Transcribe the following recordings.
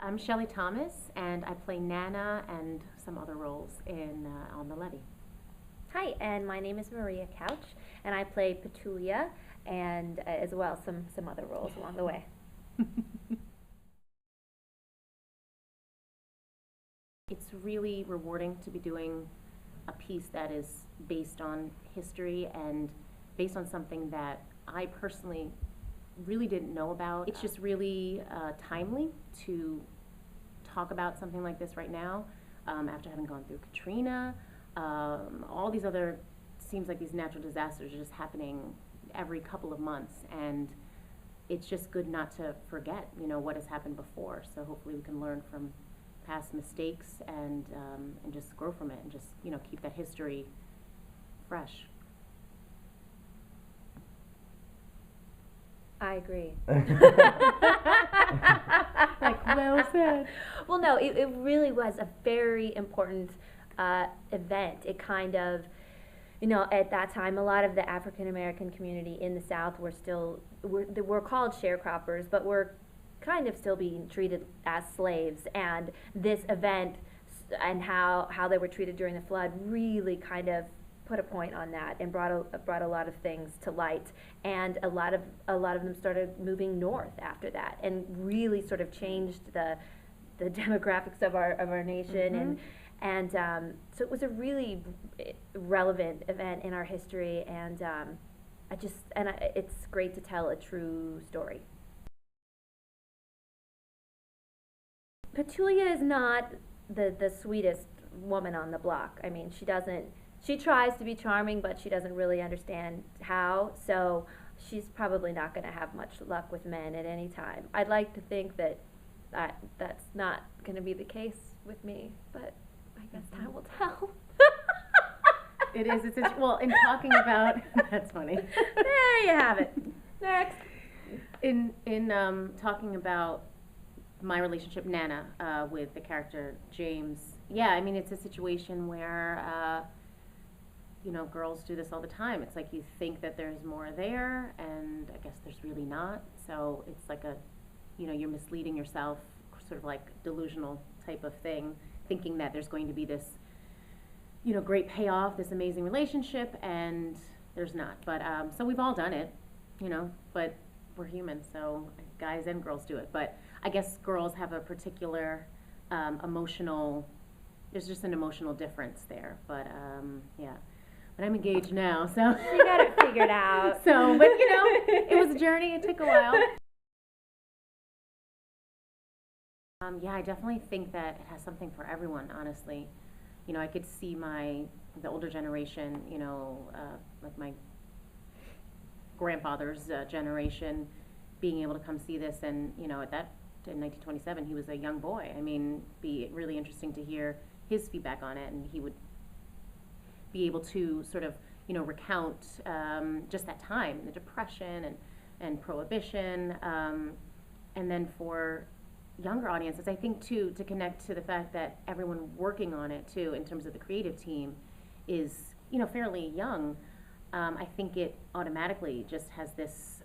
I'm Shelley Thomas, and I play Nana and some other roles on the Levee. Hi, and my name is Maria Couch, and I play Petulia, and as well some other roles along the way. It's really rewarding to be doing a piece that is based on history and based on something that I personally really didn't know about. It's just really timely to talk about something like this right now, after having gone through Katrina. All these other, seems like these natural disasters are just happening every couple of months, and it's just good not to forget, what has happened before. So hopefully we can learn from past mistakes and just grow from it and just, keep that history fresh. I agree. Like, well said. Well, no, it really was a very important event. It kind of, at that time, a lot of the African American community in the South were called sharecroppers, but were kind of still being treated as slaves. And this event and how they were treated during the flood really kind of put a point on that and brought a lot of things to light, and a lot of them started moving north after that, and really sort of changed the demographics of our nation. And so it was a really relevant event in our history, and it's great to tell a true story. Petulia is not the sweetest woman on the block. I mean, she tries to be charming, but she doesn't really understand how, so she's probably not going to have much luck with men at any time. I'd like to think that that's not going to be the case with me, but I guess time will tell. It is. Well, in talking about that's funny. There you have it. Next. In talking about my relationship, Nana, with the character James. Yeah, I mean, it's a situation where girls do this all the time. It's like you think that there's more there, and I guess there's really not. So it's like you're misleading yourself, sort of like delusional type of thing, thinking that there's going to be this, great payoff, this amazing relationship, and there's not. But so we've all done it, but we're human, so guys and girls do it. But I guess girls have a particular there's just an emotional difference there. But yeah. But I'm engaged now, so. You got it figured out. So, but it was a journey. It took a while. Yeah, I definitely think that it has something for everyone, honestly. I could see the older generation, like my grandfather's generation, being able to come see this, and, at that, in 1927, he was a young boy. I mean, be really interesting to hear his feedback on it, and he would be able to sort of, recount just that time, the Depression and Prohibition, and then for younger audiences, I think too, to connect to the fact that everyone working on it too, in terms of the creative team, is fairly young. I think it automatically just has this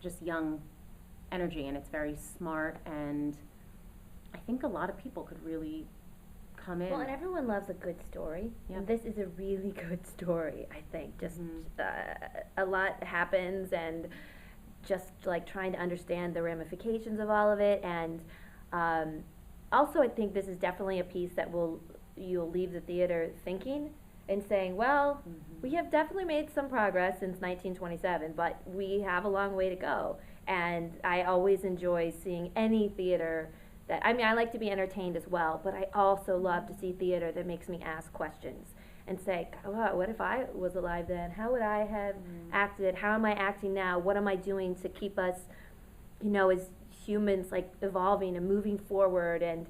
just young energy, and it's very smart, and I think a lot of people could really come in. Well, and everyone loves a good story. Yeah. This is a really good story, I think. Just a lot happens, and just like trying to understand the ramifications of all of it. And also, I think this is definitely a piece that you'll leave the theater thinking and saying, well, we have definitely made some progress since 1927, but we have a long way to go. And I always enjoy seeing any theater I like to be entertained as well, but I also love to see theater that makes me ask questions and say, oh, what if I was alive then? How would I have acted? How am I acting now? What am I doing to keep us, as humans, like, evolving and moving forward? And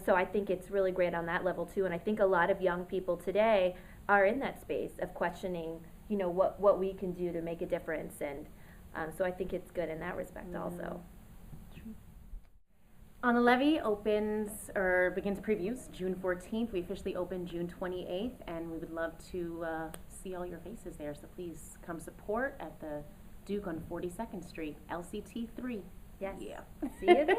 so I think it's really great on that level too. And I think a lot of young people today are in that space of questioning, what we can do to make a difference. And so I think it's good in that respect also. On the Levee begins previews June 14th. We officially open June 28th, and we would love to see all your faces there. So please come support at the Duke on 42nd Street, LCT 3. Yes. Yeah. See you there.